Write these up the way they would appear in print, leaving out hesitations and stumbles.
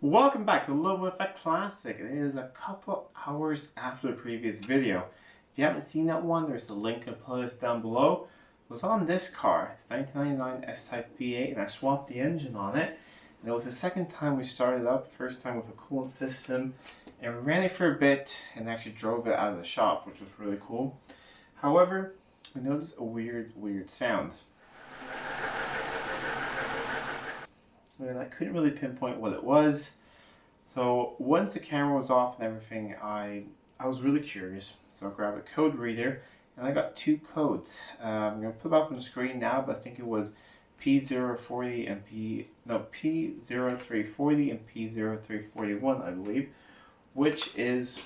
Welcome back to Living with a Classic. It is a couple hours after the previous video. If you haven't seen that one, there's a link in the playlist down below. It was on this car. It's 1999 S-Type V8 and I swapped the engine on it. And it was the second time we started up, first time with a coolant system. And we ran it for a bit and actually drove it out of the shop, which was really cool. However, we noticed a weird sound. And I couldn't really pinpoint what it was. So once the camera was off and everything, I was really curious. So I grabbed a code reader and I got two codes. I'm going to put them up on the screen now, but I think it was P040 and P0340 and P0341, I believe, which is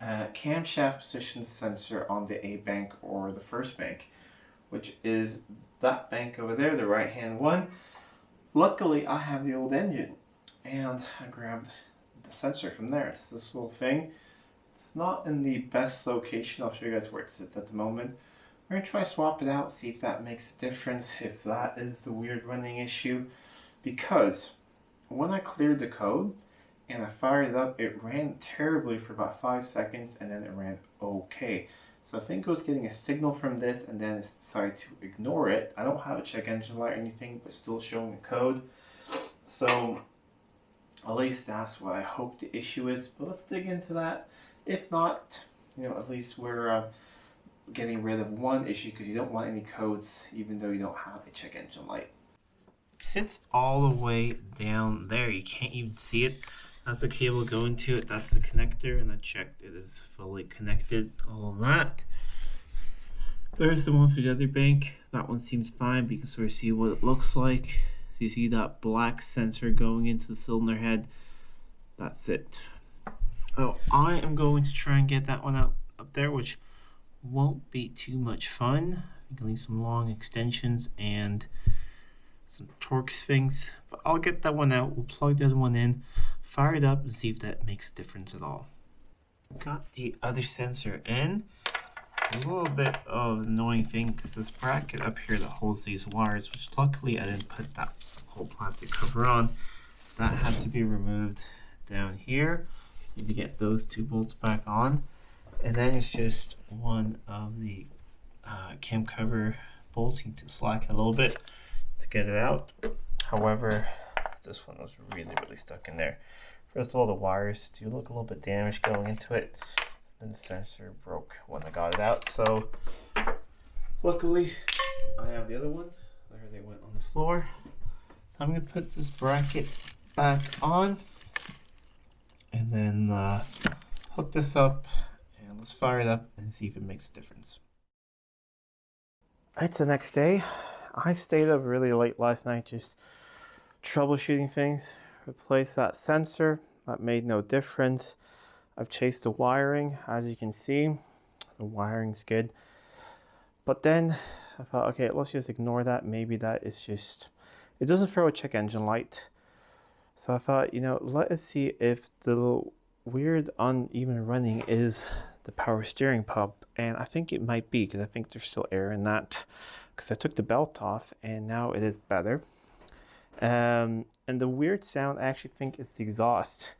camshaft position sensor on the A bank or the first bank, which is that bank over there, the right hand one. Luckily, I have the old engine, and I grabbed the sensor from there. It's this little thing. It's not in the best location. I'll show you guys where it sits at the moment. We're going to try to swap it out, see if that makes a difference, if that is the weird running issue. Because when I cleared the code and I fired it up, it ran terribly for about 5 seconds, and then it ran okay. So I think it was getting a signal from this and then it's decided to ignore it. I don't have a check engine light or anything, but still showing the code. So at least that's what I hope the issue is. But let's dig into that. If not, at least we're getting rid of one issue, because you don't want any codes even though you don't have a check engine light. It sits all the way down there. You can't even see it. That's the cable going to it. That's the connector, and I checked it is fully connected. All of that. There's the one for the other bank. That one seems fine, but you can sort of see what it looks like. So you see that black sensor going into the cylinder head. That's it. Oh, I am going to try and get that one out up there, which won't be too much fun. I'm going to need some long extensions and some Torx things, but I'll get that one out. We'll plug the other one in, fire it up, and see if that makes a difference at all. Got the other sensor in. A little bit of an annoying thing because this bracket up here that holds these wires, which luckily I didn't put that whole plastic cover on, that had to be removed down here. Need to get those two bolts back on, and then it's just one of the cam cover bolts. You need to slack it a little bit to get it out. However, this one was really stuck in there. First of all, the wires do look a little bit damaged going into it. Then the sensor broke when I got it out. So luckily I have the other ones. There they went on the floor. So I'm going to put this bracket back on and then hook this up, and let's fire it up and see if it makes a difference. It's the next day. I stayed up really late last night just troubleshooting things. Replaced that sensor. That made no difference. I've chased the wiring. As you can see, the wiring's good. But then I thought, okay, let's just ignore that. Maybe that is just, it doesn't throw a check engine light. So I thought, let us see if the little weird uneven running is the power steering pump. And I think it might be, because I think there's still air in that. Because I took the belt off and now it is better. And the weird sound, I actually think it's the exhaust.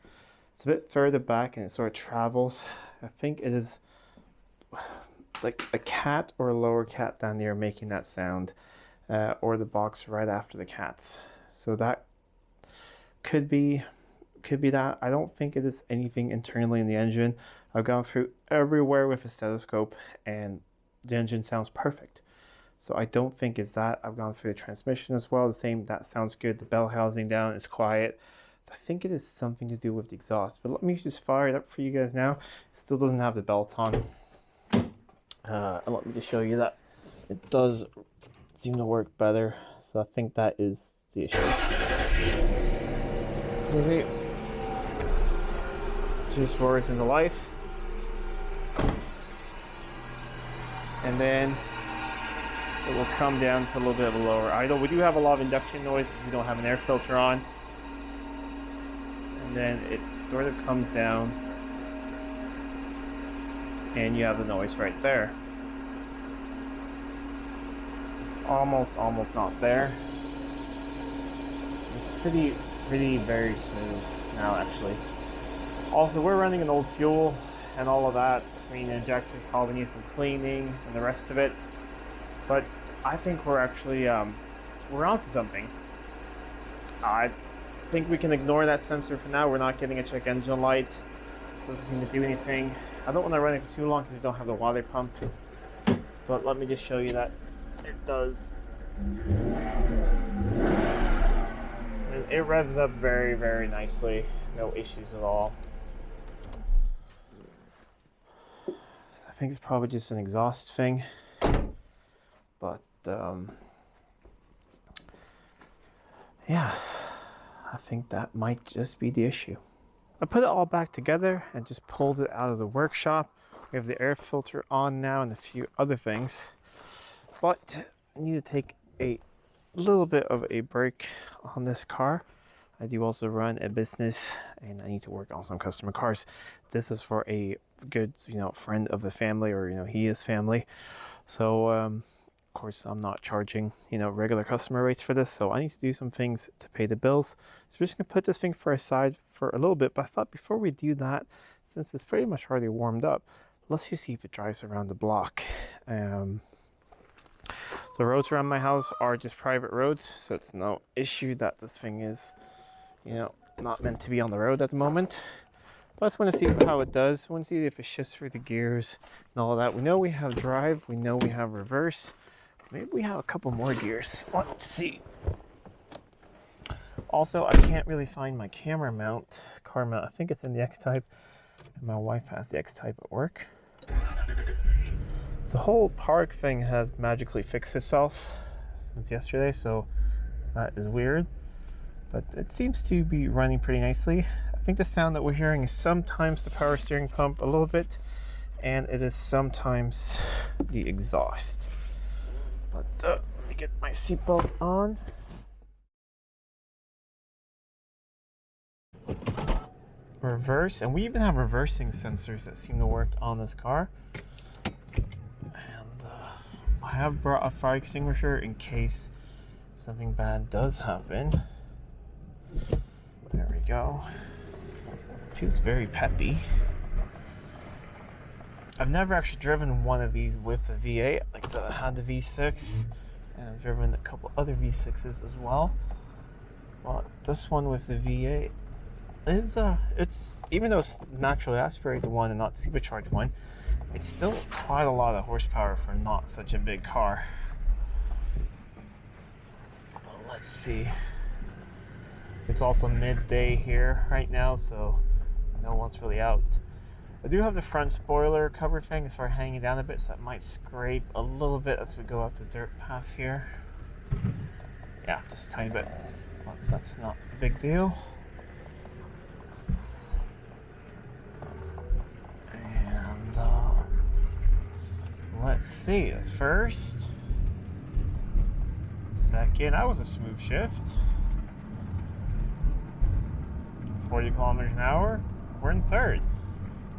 It's a bit further back and it sort of travels. I think it is like a cat or a lower cat down there making that sound, or the box right after the cats. So that could be that. I don't think it is anything internally in the engine. I've gone through everywhere with a stethoscope and the engine sounds perfect. So I don't think it's that. I've gone through the transmission as well. The same, that sounds good. The bell housing down is quiet. I think it is something to do with the exhaust. But let me just fire it up for you guys now. It still doesn't have the belt on. And let me just show you that it does seem to work better. So I think that is the issue. So see, just roars into life. And then it will come down to a little bit of a lower idle. We do have a lot of induction noise because we don't have an air filter on. And then it sort of comes down and you have the noise right there. It's almost not there. It's pretty very smooth now, actually. Also, we're running an old fuel and all of that. I mean, the injector probably needs some cleaning and the rest of it. But I think we're actually, we're onto something. I think we can ignore that sensor for now. We're not getting a check engine light. Doesn't seem to do anything. I don't want to run it for too long because we don't have the water pump. But let me just show you that it does. And it revs up very, very nicely. No issues at all. I think it's probably just an exhaust thing. But yeah, I think that might just be the issue. I put it all back together and just pulled it out of the workshop. We have the air filter on now and a few other things. But I need to take a little bit of a break on this car. I do also run a business and I need to work on some customer cars. This is for a good, friend of the family, or, he is family. So, of course, I'm not charging, regular customer rates for this. So I need to do some things to pay the bills. So we're just gonna put this thing aside for a little bit. But I thought before we do that, since it's pretty much already warmed up, let's just see if it drives around the block. The roads around my house are just private roads, so it's no issue that this thing is, not meant to be on the road at the moment. But I just want to see how it does. I want to see if it shifts through the gears and all of that. We know we have drive, we know we have reverse. Maybe we have a couple more gears. Let's see. Also, I can't really find my camera mount, car mount. I think it's in the X-Type, and my wife has the X-Type at work. The whole park thing has magically fixed itself since yesterday, so that is weird. But it seems to be running pretty nicely. I think the sound that we're hearing is sometimes the power steering pump a little bit, and it is sometimes the exhaust. But let me get my seatbelt on. Reverse, and we even have reversing sensors that seem to work on this car. And I have brought a fire extinguisher in case something bad does happen. There we go. Feels very peppy. I've never actually driven one of these with the V8. Like I said, I had the V6, and I've driven a couple other V6s as well. But this one with the V8 is it's, even though it's naturally aspirated one and not the supercharged one, it's still quite a lot of horsepower for not such a big car. Well, let's see. It's also midday here right now, so no one's really out. I do have the front spoiler cover thing to start hanging down a bit, so that might scrape a little bit as we go up the dirt path here. Yeah, just a tiny bit. But that's not a big deal. And let's see, that's first. Second, that was a smooth shift. 40 kilometers an hour. We're in third.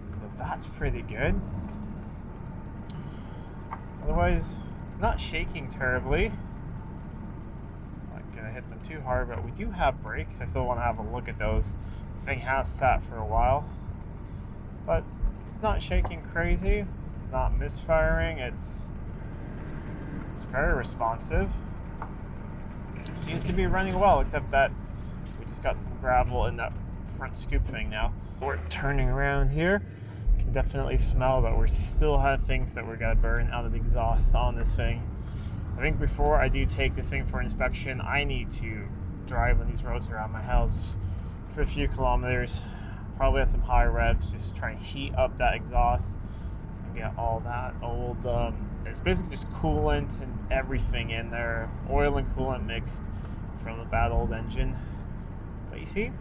So that's pretty good. Otherwise, it's not shaking terribly. I'm not gonna hit them too hard, but we do have brakes. I still want to have a look at those. This thing has sat for a while, but it's not shaking crazy. It's not misfiring. It's very responsive. Seems to be running well, except that we just got some gravel in that front scoop thing now. We're turning around here. You can definitely smell that we still have things that we're gonna burn out of the exhaust on this thing. I think before I do take this thing for inspection, I need to drive on these roads around my house for a few kilometers. Probably at some high revs just to try and heat up that exhaust and get all that old, it's basically just coolant and everything in there, oil and coolant mixed from the bad old engine. But you see,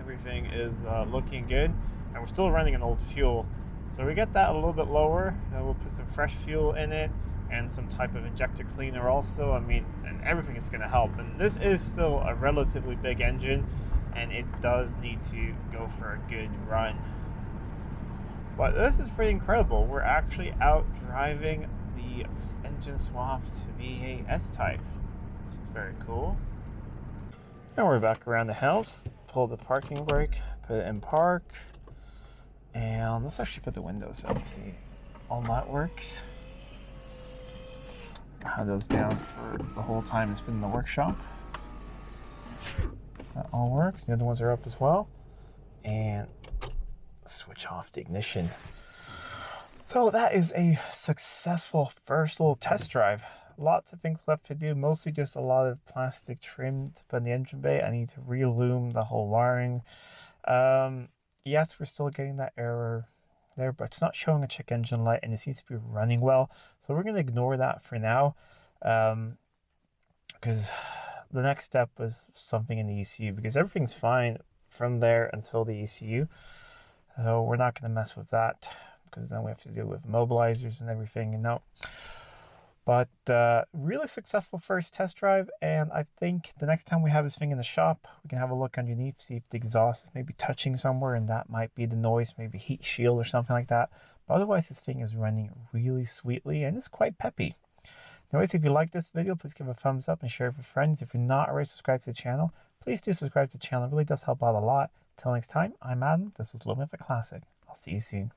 everything is looking good, and we're still running an old fuel, so we get that a little bit lower, then we'll put some fresh fuel in it and some type of injector cleaner also. I mean, and everything is going to help. And this is still a relatively big engine, and it does need to go for a good run. But this is pretty incredible. We're actually out driving the engine swapped V8 S-Type, which is very cool. Now we're back around the house. Pull the parking brake, put it in park, and let's actually put the windows up. See, all that works. I had those down for the whole time it's been in the workshop. That all works. The other ones are up as well. And switch off the ignition. So that is a successful first little test drive. Lots of things left to do, mostly just a lot of plastic trim to put in the engine bay. I need to re-lume the whole wiring. Yes, we're still getting that error there, but it's not showing a check engine light and it seems to be running well. So we're going to ignore that for now, because the next step was something in the ECU, because everything's fine from there until the ECU. So we're not going to mess with that, because then we have to deal with mobilizers and everything. And no. But really successful first test drive, and I think the next time we have this thing in the shop, we can have a look underneath, see if the exhaust is maybe touching somewhere, and that might be the noise, maybe heat shield or something like that. But otherwise, this thing is running really sweetly, and it's quite peppy. Anyways, if you like this video, please give a thumbs up and share it with friends. If you're not already subscribed to the channel, please do subscribe to the channel. It really does help out a lot. Until next time, I'm Adam. This was Living with a Classic. I'll see you soon.